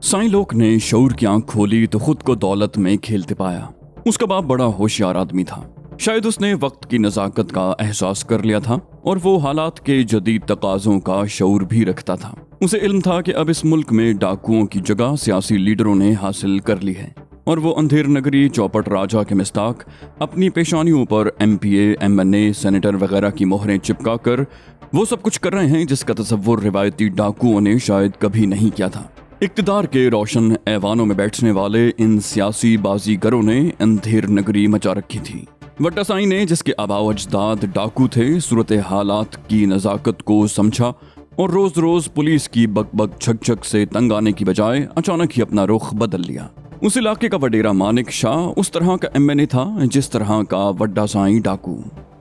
साईं लोक ने शऊर की आंख खोली तो खुद को दौलत में खेलते पाया। उसका बाप बड़ा होशियार आदमी था। शायद उसने वक्त की नजाकत का एहसास कर लिया था और वो हालात के जदीद तकाजों का शऊर भी रखता था। उसे इल्म था कि अब इस मुल्क में डाकुओं की जगह सियासी लीडरों ने हासिल कर ली है और वो अंधेर नगरी चौपट राजा के मिस्ताक अपनी पेशानियों पर MPA, MNA, सेनेटर वगैरह की मोहरें चिपका कर वो सब कुछ कर रहे हैं जिसका तसव्वुर रिवायती डाकुओं ने शायद कभी नहीं किया था। इक्तिदार के रोशन ऐवानों में बैठने वाले इन सियासी बाजीगरों ने अंधेर नगरी मचा रखी थी। वड्डा साईं ने, जिसके आबाओ अजदाद डाकू थे, सूरत हालात की नजाकत को समझा और रोज रोज पुलिस की बकबक झकझक से तंग आने की बजाय अचानक ही अपना रुख बदल लिया। उस इलाके का वडेरा मानिक शाह उस तरह का MNA था जिस तरह का वड्डा साईं डाकू।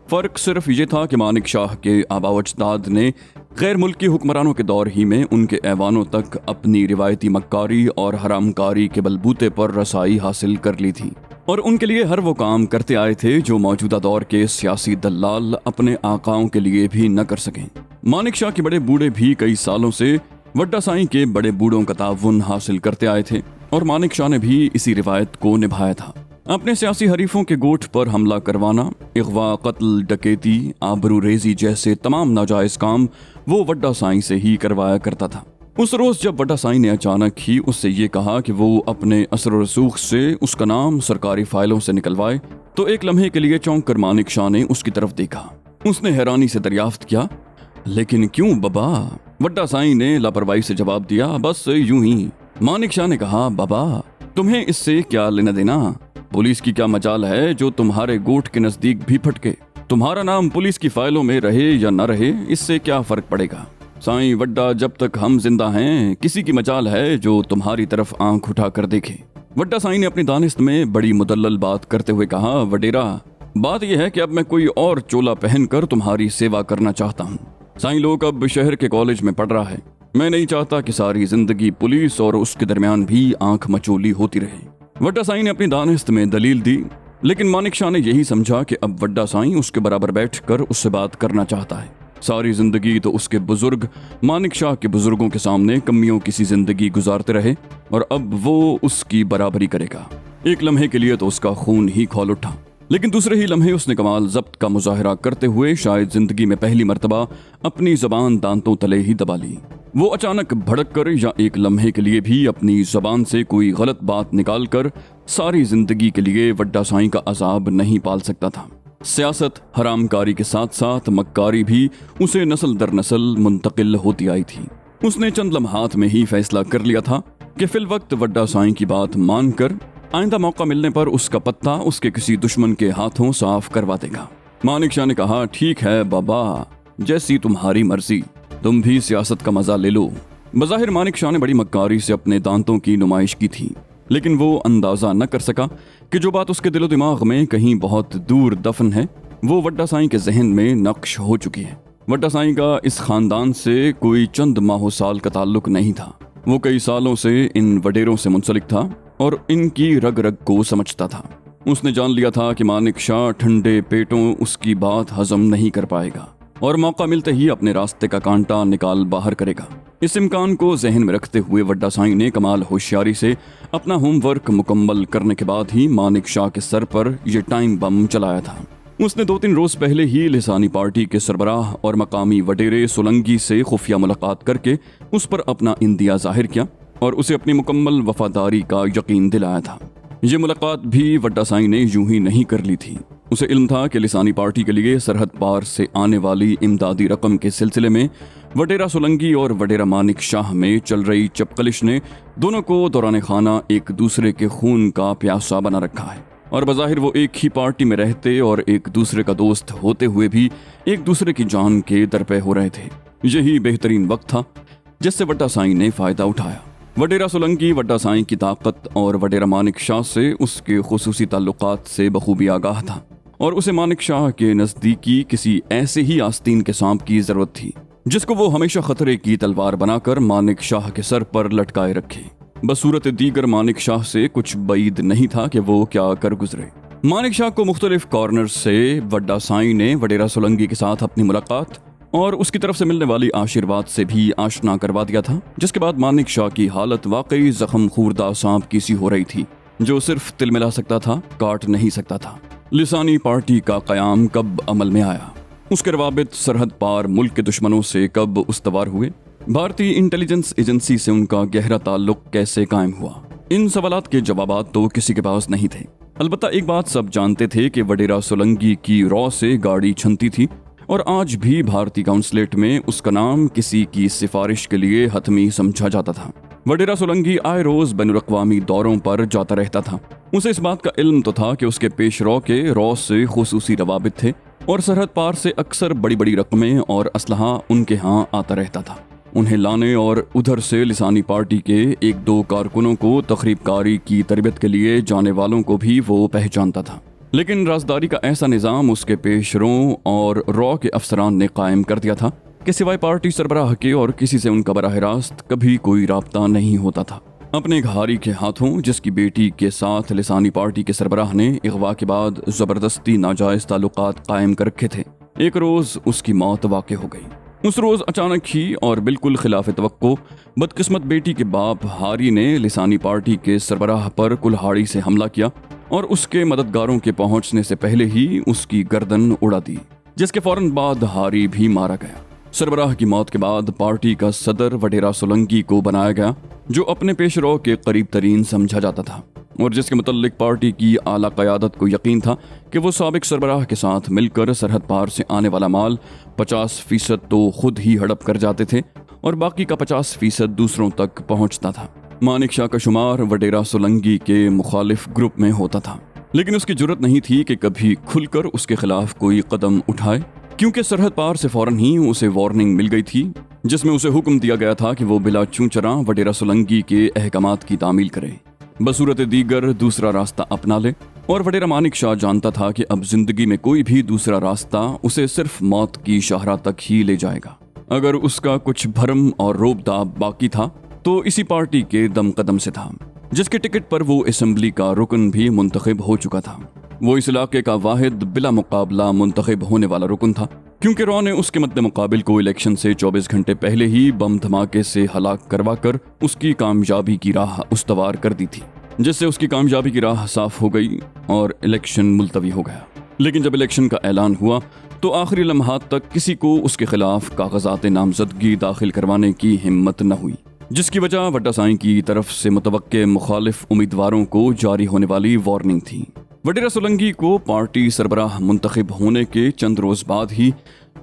फर्क सिर्फ ये था कि मानिक शाह के आबाओ अजदाद ने गैर मुल्की हुक्मरानों के दौर ही में उनके ऐवानों तक अपनी रिवायती मक्कारी और हरामकारी के बलबूते पर रसाई हासिल कर ली थी और उनके लिए हर वो काम करते आए थे जो मौजूदा दौर के सियासी दल्लाल अपने आकाओं के लिए भी न कर सकें। मानिक शाह के बड़े बूढ़े भी कई सालों से वड्डा साईं के बड़े बूढ़ों का ताउन हासिल करते आए थे और मानिक शाह ने भी इसी रिवायत को निभाया था। अपने सियासी हरीफों के गोठ पर हमला करवाना, इगवा, कत्ल, डकैती, आबरू रेजी जैसे तमाम नाजायज काम वो वड्डा साईं से ही करवाया करता था। उस रोज जब वड्डा साईं ने अचानक ही उससे ये कहा कि वो अपने असर रसूख से उसका नाम सरकारी फाइलों से निकलवाए, तो एक लम्हे के लिए चौंक कर मानिक शाह ने उसकी तरफ देखा। उसने हैरानी से दरियाफ्त किया, लेकिन क्यों बाबा? वड्डा साईं ने लापरवाही से जवाब दिया, बस यूं ही। मानिक शाह ने कहा, बाबा तुम्हें इससे क्या लेना देना? पुलिस की क्या मजाल है जो तुम्हारे गोठ के नजदीक भी फटके? तुम्हारा नाम पुलिस की फाइलों में रहे या न रहे, इससे क्या फर्क पड़ेगा? साईं वड्डा, जब तक हम जिंदा हैं किसी की मजाल है जो तुम्हारी तरफ आंख उठा कर देखे। वड्डा साईं ने अपनी दानिस्त में बड़ी मुदल्लल बात करते हुए कहा, वडेरा, बात यह है कि अब मैं कोई और चोला पहनकर तुम्हारी सेवा करना चाहता हूँ। साईं लोग अब शहर के कॉलेज में पढ़ रहा है। मैं नहीं चाहता कि सारी जिंदगी पुलिस और उसके दरमियान भी आंख मचोली होती रहे। वड्डा साईं ने अपनी दानिस्त में दलील दी, लेकिन मानिक शाह ने यही समझा कि अब वड्डा साईं उसके बराबर बैठकर उससे बात करना चाहता है। सारी जिंदगी तो उसके बुजुर्ग मानिक शाह के बुजुर्गों के सामने कमियों किसी जिंदगी गुजारते रहे और अब वो उसकी बराबरी करेगा। एक लम्हे के लिए तो उसका खून ही खौल उठा, लेकिन दूसरे ही लम्हे उसने कमाल जब्त का मुजाहिरा करते हुए शायद जिंदगी में पहली मर्तबा अपनी जबान दांतों तले ही दबा ली। वो अचानक भड़क कर या एक लम्हे के लिए भी अपनी जबान से कोई गलत बात निकाल कर सारी जिंदगी के लिए वड्डा साईं का अजाब नहीं पाल सकता था। सियासत, हरामकारी के साथ साथ मक्कारी भी उसे नस्ल दर नस्ल मुंतकिल होती आई थी। उसने चंद लम्हात में ही फैसला कर लिया था कि फिल वक्त वड्डा साईं की बात मानकर आइंदा मौका मिलने पर उसका पत्ता उसके किसी दुश्मन के हाथों साफ करवा देगा। मानिक शाह ने कहा, ठीक है बाबा, जैसी तुम्हारी मर्जी, तुम भी सियासत का मजा ले लो। बज़ाहिर मानिक शाह ने बड़ी मक्कारी से अपने दांतों की नुमाइश की थी, लेकिन वो अंदाजा न कर सका कि जो बात उसके दिलो दिमाग में कहीं बहुत दूर दफन है वो वड्डा साईं के जहन में नक्श हो चुकी है। वड्डा साईं का इस खानदान से कोई चंद माहो साल का ताल्लुक नहीं था। वो कई सालों से इन वडेरों से मुंसलिक था और इनकी रग रग को समझता था। उसने जान लिया था कि मानिक शाह ठंडे पेटों उसकी बात हजम नहीं कर पाएगा और मौका मिलते ही अपने रास्ते का कांटा निकाल बाहर करेगा। इस इम्कान को जहन में रखते हुए वड्डा साईं ने कमाल होशियारी से अपना होमवर्क मुकम्मल करने के बाद ही मानिक शाह के सर पर यह टाइम बम चलाया था। उसने 2-3 रोज पहले ही लिसानी पार्टी के सरबराह और मकामी वडेरे सोलंगी से खुफिया मुलाकात करके उस पर अपना इंदिया जाहिर किया और उसे अपनी मुकम्मल वफादारी का यकीन दिलाया था। ये मुलाकात भी वड्डा साईं ने यूं ही नहीं कर ली थी। उसे इल्म था कि लिसानी पार्टी के लिए सरहद पार से आने वाली इमदादी रकम के सिलसिले में वडेरा सोलंगी और वडेरा मानिक शाह में चल रही चपकलिश ने दोनों को दौरान खाना एक दूसरे के खून का प्यासा बना रखा है और बज़ाहिर वो एक ही पार्टी में रहते और एक दूसरे का दोस्त होते हुए भी एक दूसरे की जान के दरपे हो रहे थे। यही बेहतरीन वक्त था जिससे वड्डा साईं ने फायदा उठाया। वडेरा सोलंगी वड्डा साईं की ताकत और वडेरा मानिक शाह से उसके खुसूसी ताल्लुकात से बखूबी आगाह था और उसे मानिक शाह के नजदीकी किसी ऐसे ही आस्तीन के सांप की जरूरत थी जिसको वो हमेशा खतरे की तलवार बनाकर मानिक शाह के सर पर लटकाए रखे। बसूरत दीगर मानिक शाह से कुछ बईद नहीं था कि वो क्या कर गुजरे। मानिक शाह को मुख्तलिफ कॉर्नर से वड्डा साईं ने वडेरा सोलंगी के साथ अपनी मुलाकात और उसकी तरफ से मिलने वाली आशीर्वाद से भी आशना करवा दिया था, जिसके बाद मानिक शाह की हालत वाकई जख्म खूरदा सांप की सी हो रही थी, जो सिर्फ तिल मिला सकता था, काट नहीं सकता था। लिसानी पार्टी का कयाम कब अमल में आया, उसके रवाबित सरहद पार मुल्क के दुश्मनों से कब उस्तवार हुए, भारतीय इंटेलिजेंस एजेंसी से उनका गहरा ताल्लुक कैसे कायम हुआ, इन सवालात के जवाबात तो किसी के पास नहीं थे। अलबत्ता एक बात सब जानते थे कि वडेरा सोलंकी की रॉ से गाड़ी छनती थी और आज भी भारतीय काउंसलेट में उसका नाम किसी की सिफारिश के लिए हतमी समझा जाता था। वडेरा सोलंकी आए रोज बैनुल-अक़वामी दौरों पर जाता रहता था। उसे इस बात का इल्म तो था कि उसके पेश रॉ के रॉ से खुसूसी रवाबित थे और सरहद पार से अक्सर बड़ी बड़ी रकमें और असलहा उनके यहाँ आता रहता था। उन्हें लाने और उधर से लिसानी पार्टी के एक दो कारकुनों को तखरीबकारी की तरबियत के लिए जाने वालों को भी वो पहचानता था। लेकिन राजदारी का ऐसा निज़ाम उसके पेशरों और रॉ के अफसरान ने कायम कर दिया था कि सिवाय पार्टी सरबराह के और किसी से उनका बराह रास्त कभी कोई राब्ता नहीं होता था। अपने घारी के हाथों जिसकी बेटी के साथ लिसानी पार्टी के सरबराह ने इगवा के बाद जबरदस्ती नाजायज ताल्लुकात कायम कर रखे थे, एक रोज उसकी मौत वाक़ हो गई। उस रोज अचानक ही और बिल्कुल खिलाफ तवक्को बदकिस्मत बेटी के बाप हारी ने लिसानी पार्टी के सरबराह पर कुल्हाड़ी से हमला किया और उसके मददगारों के पहुंचने से पहले ही उसकी गर्दन उड़ा दी, जिसके फौरन बाद हारी भी मारा गया। सरबराह की मौत के बाद पार्टी का सदर वडेरा सोलंकी को बनाया गया, जो अपने पेशरो के करीब तरीन समझा जाता था और जिसके मुतल्लिक पार्टी की आला क़यादत को यकीन था कि वो साबिक सरबराह के साथ मिलकर सरहद पार से आने वाला माल 50% तो खुद ही हड़प कर जाते थे और बाकी का 50% दूसरों तक पहुंचता था। मानिक शाह का शुमार वडेरा सोलंकी के मुखालिफ ग्रुप में होता था, लेकिन उसकी जुर्रत नहीं थी कि कभी खुलकर उसके खिलाफ कोई कदम उठाए, क्योंकि सरहद पार से फौरन ही उसे वार्निंग मिल गई थी, जिसमें उसे हुक्म दिया गया था कि वो बिला चूंचरा वडेरा सोलंकी के अहकामात की तामील करे, बसूरत दीगर दूसरा रास्ता अपना ले। और वडेरा मानिक शाह जानता था कि अब जिंदगी में कोई भी दूसरा रास्ता उसे सिर्फ मौत की शाहरा तक ही ले जाएगा। अगर उसका कुछ भरम और रोबदाब बाकी था तो इसी पार्टी के दम कदम से था, जिसके टिकट पर वो असेंबली का रुकन भी मुंतखब हो चुका था। वो इस इलाके का वाहिद बिला मुकाबला मुंतखब होने वाला रुकन था, क्योंकि रॉ ने उसके मद्दे मुकाबिल को इलेक्शन से 24 घंटे पहले ही बम धमाके से हलाक करवा कर उसकी कामयाबी की राह उस्तवार कर दी थी, जिससे उसकी कामयाबी की राह साफ हो गई और इलेक्शन मुलतवी हो गया। लेकिन जब इलेक्शन का ऐलान हुआ तो आखिरी लम्हात तक किसी को उसके खिलाफ कागजात नामजदगी दाखिल करवाने की हिम्मत न हुई, जिसकी वजह वड्डा साईं की तरफ से मुतवक्के मुखालिफ उम्मीदवारों को जारी होने वाली वार्निंग थी। वडेरा सोलंकी को पार्टी सरबराह मुंतखब होने के चंद रोज बाद ही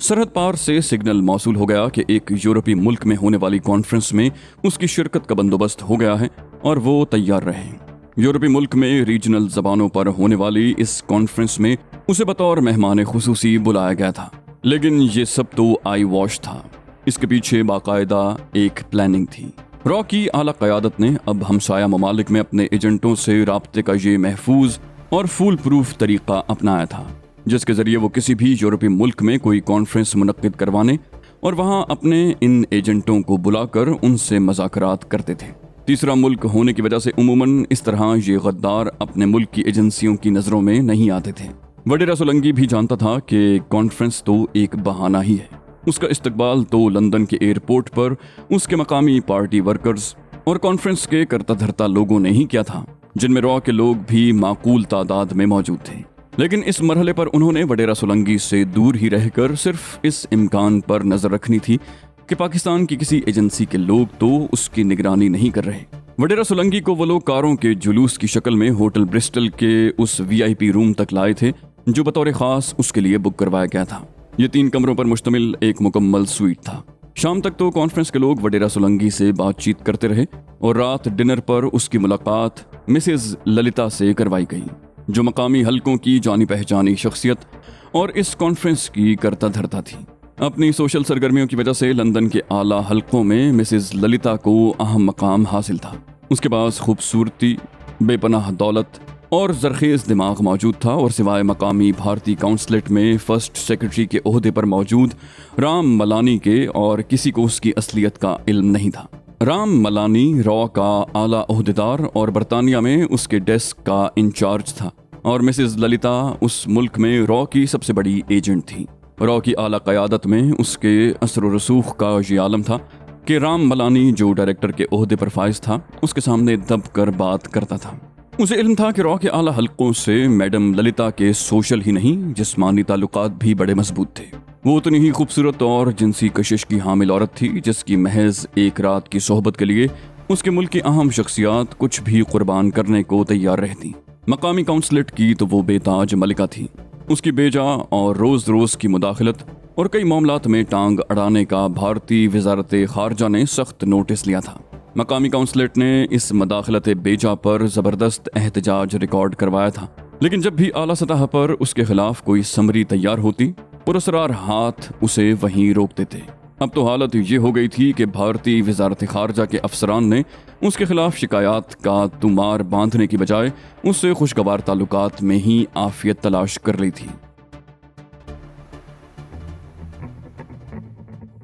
सरहद पार से सिग्नल मौसूल हो गया कि एक यूरोपीय मुल्क में होने वाली कॉन्फ्रेंस में उसकी शिरकत का बंदोबस्त हो गया है और वो तैयार रहे। यूरोपीय मुल्क में रीजनल जबानों पर होने वाली इस कॉन्फ्रेंस में उसे बतौर मेहमान खुसूसी बुलाया गया था, लेकिन ये सब तो आई वॉश था। इसके पीछे बाकायदा एक प्लानिंग थी। रॉ की आला क़यादत ने अब हमसाया ममालिक में अपने एजेंटों से राब्ते का ये महफूज और फूल प्रूफ तरीका अपनाया था, जिसके जरिए वो किसी भी यूरोपीय मुल्क में कोई कॉन्फ्रेंस मुनक्किद करवाने और वहां अपने इन एजेंटों को बुलाकर उनसे मज़ाकरात करते थे। तीसरा मुल्क होने की वजह से उमूमन इस तरह ये गद्दार अपने मुल्क की एजेंसियों की नज़रों में नहीं आते थे। वडेरा सोलंकी भी जानता था कि कॉन्फ्रेंस तो एक बहाना ही है। उसका इस्तकबाल तो लंदन के एयरपोर्ट पर उसके मकामी पार्टी वर्कर्स और कॉन्फ्रेंस के करता धरता लोगों ने ही किया था, जिनमें रॉ के लोग भी माकूल तादाद में मौजूद थे। लेकिन इस मरहले पर उन्होंने वडेरा सोलंकी से दूर ही रहकर सिर्फ इस इम्कान पर नजर रखनी थी कि पाकिस्तान की किसी एजेंसी के लोग तो उसकी निगरानी नहीं कर रहे। वडेरा सोलंकी को वो लोग कारों के जुलूस की शक्ल में होटल ब्रिस्टल के उस VIP रूम तक लाए थे, जो बतौर खास उसके लिए बुक करवाया गया था। ये 3 कमरों पर मुश्तमिल एक मुकम्मल स्वीट था। शाम तक तो कॉन्फ्रेंस के लोग वडेरा सोलंकी से बातचीत करते रहे और रात डिनर पर उसकी मुलाकात मिसेज ललिता से करवाई गई, जो मकामी हलकों की जानी पहचानी शख्सियत और इस कॉन्फ्रेंस की करता धरता थी। अपनी सोशल सरगर्मियों की वजह से लंदन के आला हलकों में मिसेज ललिता को अहम मकाम हासिल था। उसके पास खूबसूरती, बेपनाह दौलत और जरखेज दिमाग मौजूद था और सिवाय मकामी भारतीय काउंसलेट में फर्स्ट सेक्रेटरी के ओहदे पर मौजूद राम मलानी के और किसी को उसकी असलियत का इल्म नहीं था। राम मलानी रॉ का आला ओहदेदार और बरतानिया में उसके डेस्क का इंचार्ज था और मिसेज ललिता उस मुल्क में रॉ की सबसे बड़ी एजेंट थी। रॉ की आला क़यादत में उसके असर व रसूख का ये आलम था कि राम मलानी जो डायरेक्टर के ओहदे पर फाइज था उसके सामने दब कर बात करता था। उसे इल्म था कि रॉ के आला हल्कों से मैडम ललिता के सोशल ही नहीं जिस्मानी ताल्लुकात भी बड़े मजबूत थे। वो उतनी ही खूबसूरत और जिनसी कशिश की हामिल औरत थी जिसकी महज एक रात की सोहबत के लिए उसके मुल्क की अहम शख्सियात कुछ भी कुर्बान करने को तैयार रहती। मकामी काउंसलेट की तो वो बेताज मलिका थी। उसकी बेजा और रोज रोज की मुदाखलत और कई मामलात में टांग अड़ाने का भारतीय वजारत खारजा ने सख्त नोटिस लिया था। मकामी काउंसलेट ने इस मदाखलत बेजा पर ज़बरदस्त एहतजाज रिकॉर्ड करवाया था, लेकिन जब भी आला सतह पर उसके खिलाफ कोई समरी तैयार होती पुरस्कार हाथ उसे वहीं रोक देते। अब तो हालत ये हो गई थी कि भारतीय वजारत खारजा के अफसरान ने उसके खिलाफ शिकायत का तुमार बांधने की बजाय उससे खुशगवार ताल्लुकात में ही आफियत तलाश कर ली थी।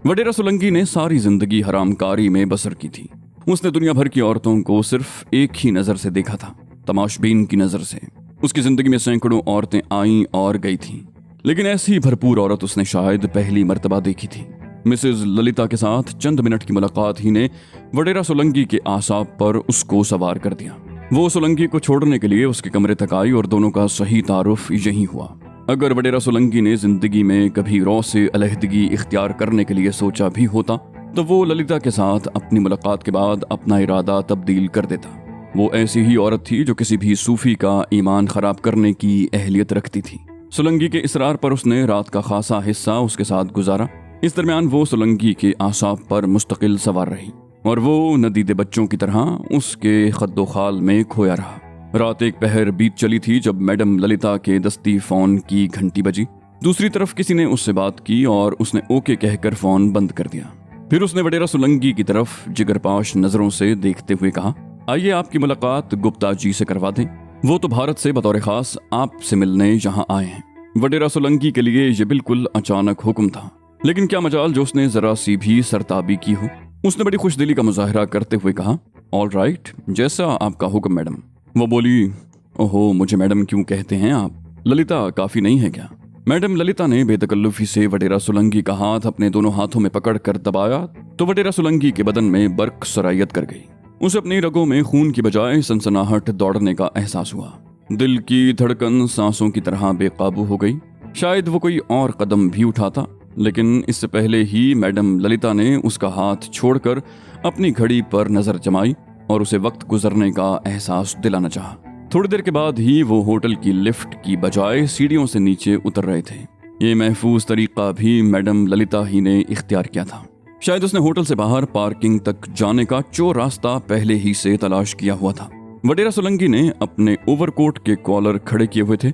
वडेरा सोलंकी ने सारी जिंदगी हरामकारी में बसर की थी। उसने दुनिया भर की औरतों को सिर्फ एक ही नजर से देखा था, तमाशबीन की नजर से। उसकी जिंदगी में सैकड़ों औरतें आईं और गई थीं, लेकिन ऐसी भरपूर औरत उसने शायद पहली मर्तबा देखी थी। मिसेज ललिता के साथ चंद मिनट की मुलाकात ही ने वडेरा सोलंकी के आसाब पर उसको सवार कर दिया। वो सोलंकी को छोड़ने के लिए उसके कमरे तक आई और दोनों का सही तारुफ यही हुआ। अगर वडेरा सोलंकी ने जिंदगी में कभी रॉ से अलहदगी इख्तियार करने के लिए सोचा भी होता तो वो ललिता के साथ अपनी मुलाकात के बाद अपना इरादा तब्दील कर देता। वो ऐसी ही औरत थी जो किसी भी सूफी का ईमान खराब करने की अहलियत रखती थी। सोलंकी के इसरार पर उसने रात का खासा हिस्सा उसके साथ गुजारा। इस दरमियान वो सोलंकी के आसाब पर मुस्तकिल सवार रही और वो नदीदे बच्चों की तरह उसके खद्दो खाल में खोया रहा। रात एक पहर बीत चली थी जब मैडम ललिता के दस्ती फोन की घंटी बजी। दूसरी तरफ किसी ने उससे बात की और उसने ओके कहकर फोन बंद कर दिया। फिर उसने वडेरा सोलंकी की तरफ जिगरपाश नजरों से देखते हुए कहा, आइए आपकी मुलाकात गुप्ता जी से करवा दें। वो तो भारत से बतौर खास आपसे मिलने यहाँ आए हैं। वडेरा सोलंकी के लिए ये बिल्कुल अचानक हुक्म था, लेकिन क्या मजाल जो उसने जरा सी भी सरताबी की हो। उसने बड़ी खुशदिली का मुजाहरा करते हुए कहा, ऑल राइट, जैसा आपका हुक्म मैडम। वो बोली, ओहो, मुझे मैडम क्यों कहते हैं आप? ललिता काफी नहीं है क्या? मैडम ललिता ने बेतकल्लुफी से वडेरा सोलंकी का हाथ अपने दोनों हाथों में पकड़ कर दबाया तो वडेरा सोलंकी के बदन में बर्क सरायत कर गई। उसे अपनी रगों में खून की बजाय सनसनाहट दौड़ने का एहसास हुआ। दिल की धड़कन सांसों की तरह बेकाबू हो गई। शायद वो कोई और कदम भी उठाता, लेकिन इससे पहले ही मैडम ललिता ने उसका हाथ छोड़कर अपनी घड़ी पर नजर जमाई और उसे वक्त गुजरने का एहसास दिलाना चाहा। थोड़ी देर के बाद ही वो होटल की लिफ्ट की बजाय सीढ़ियों से नीचे उतर रहे थे। ये महफूज तरीका भी मैडम ललिता ही ने इख्तियार किया था। शायद उसने होटल से बाहर पार्किंग तक जाने का चोर रास्ता पहले ही से तलाश किया हुआ था। वडेरा सोलंकी ने अपने ओवरकोट के कॉलर खड़े किए हुए थे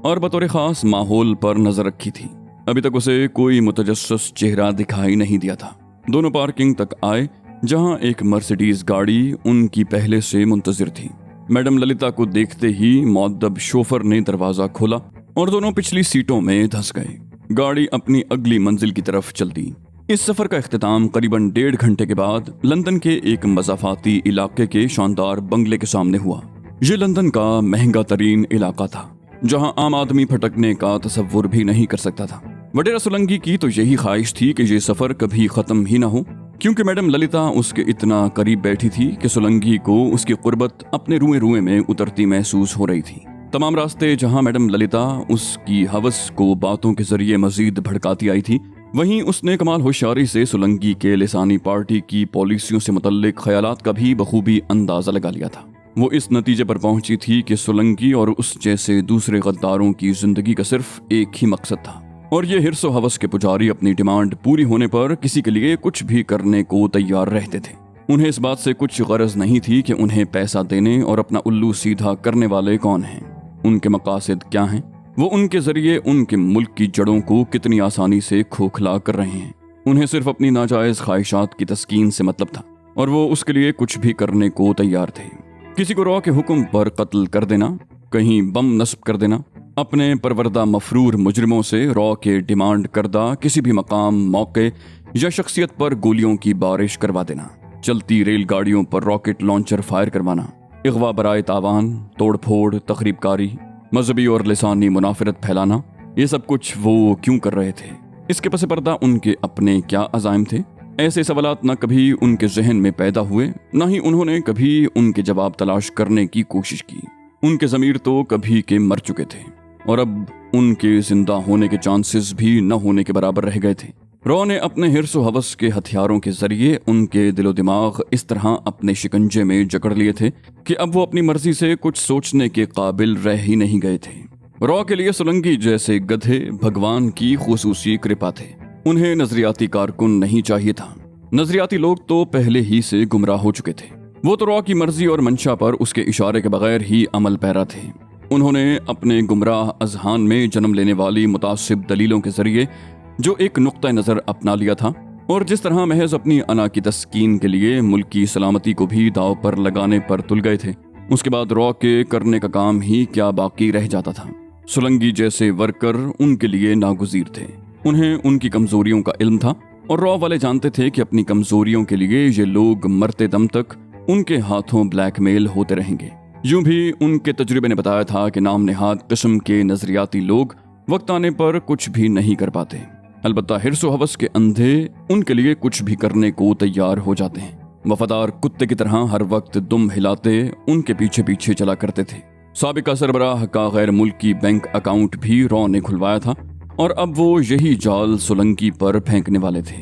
और बतौर खास माहौल पर नजर रखी थी। अभी तक उसे कोई मुतजस्सिस चेहरा दिखाई नहीं दिया था। दोनों पार्किंग तक आए जहां एक मर्सिडीज गाड़ी उनकी पहले से मुंतजिर थी। मैडम ललिता को देखते ही मुअद्दब शोफर ने दरवाजा खोला और दोनों पिछली सीटों में धंस गए। गाड़ी अपनी अगली मंजिल की तरफ चल दी। इस सफर का इख्तिताम करीबन 1.5 घंटे के बाद लंदन के एक मज़ाफ़ाती इलाके के शानदार बंगले के सामने हुआ। ये लंदन का महंगा तरीन इलाका था जहां आम आदमी भटकने का तसव्वुर भी नहीं कर सकता था। वडेरा सोलंकी की तो यही ख्वाहिश थी कि ये सफर कभी खत्म ही ना हो, क्योंकि मैडम ललिता उसके इतना करीब बैठी थी कि सोलंकी को उसकी कुर्बत अपने रुएं रुएं में उतरती महसूस हो रही थी। तमाम रास्ते जहां मैडम ललिता उसकी हवस को बातों के जरिए मजीद भड़काती आई थी, वहीं उसने कमाल होशियारी से सोलंकी के लिसानी पार्टी की पॉलिसियों से मुतल्लिक ख्यालात का भी बखूबी अंदाजा लगा लिया था। वो इस नतीजे पर पहुंची थी कि सोलंकी और उस जैसे दूसरे गद्दारों की जिंदगी का सिर्फ एक ही मकसद था, और ये हिर्सो हवस के पुजारी अपनी डिमांड पूरी होने पर किसी के लिए कुछ भी करने को तैयार रहते थे। उन्हें इस बात से कुछ गरज नहीं थी कि उन्हें पैसा देने और अपना उल्लू सीधा करने वाले कौन हैं, उनके मकासद क्या हैं, वो उनके जरिए उनके मुल्क की जड़ों को कितनी आसानी से खोखला कर रहे हैं। उन्हें सिर्फ अपनी नाजायज ख्वाहिशात की तस्कीन से मतलब था और वो उसके लिए कुछ भी करने को तैयार थे। किसी को रॉ के हुक्म पर कत्ल कर देना, कहीं बम नस्ब कर देना, अपने परवरदा मफरूर मुजरिमों से रॉ के डिमांड करदा किसी भी मकाम, मौके या शख्सियत पर गोलियों की बारिश करवा देना, चलती रेलगाड़ियों पर रॉकेट लॉन्चर फायर करवाना, इगवा बराए तावान, तोड़ फोड़, तखरीबकारी, मजहबी और लिसानी मुनाफरत फैलाना, ये सब कुछ वो क्यों कर रहे थे? इसके पस पर्दा उनके अपने क्या अज़ाइम थे? ऐसे सवालात न कभी उनके जहन में पैदा हुए, न ही उन्होंने कभी उनके जवाब तलाश करने की कोशिश की। उनके ज़मीर तो कभी के मर चुके थे और अब उनके जिंदा होने के चांसेस भी न होने के बराबर रह गए थे। रॉ ने अपने हिर्स व हवस के हथियारों के जरिए उनके दिलो दिमाग इस तरह अपने शिकंजे में जकड़ लिए थे कि अब वो अपनी मर्जी से कुछ सोचने के काबिल रह ही नहीं गए थे। रॉ के लिए सोलंकी जैसे गधे भगवान की खुसूसी कृपा थे। उन्हें नजरियाती कारकुन नहीं चाहिए था। नजरियाती लोग तो पहले ही से गुमराह हो चुके थे। वो तो रॉ की मर्जी और मंशा पर उसके इशारे के बगैर ही अमल पैरा थे। उन्होंने अपने गुमराह अजहान में जन्म लेने वाली मुतासिब दलीलों के जरिए जो एक नुक्ता नज़र अपना लिया था और जिस तरह महज अपनी अना की तस्कीन के लिए मुल्क की सलामती को भी दाव पर लगाने पर तुल गए थे, उसके बाद रॉ के करने का काम ही क्या बाकी रह जाता था। सोलंकी जैसे वर्कर उनके लिए नागुज़ीर थे। उन्हें उनकी कमजोरियों का इल्म था और रॉ वाले जानते थे कि अपनी कमजोरियों के लिए ये लोग मरते दम तक उनके हाथों ब्लैकमेल होते रहेंगे। यूं भी उनके तजुर्बे ने बताया था कि नाम नेहाद किस्म के नजरियाती लोग वक्त आने पर कुछ भी नहीं कर पाते। अलबत्ता हिर्स व हवस के अंधे उनके लिए कुछ भी करने को तैयार हो जाते हैं। वफादार कुत्ते की तरह हर वक्त दुम हिलाते उनके पीछे पीछे चला करते थे। साबिका सरबराह का गैर मुल्की बैंक अकाउंट भी रॉ ने खुलवाया था और अब वो यही जाल सोलंकी पर फेंकने वाले थे।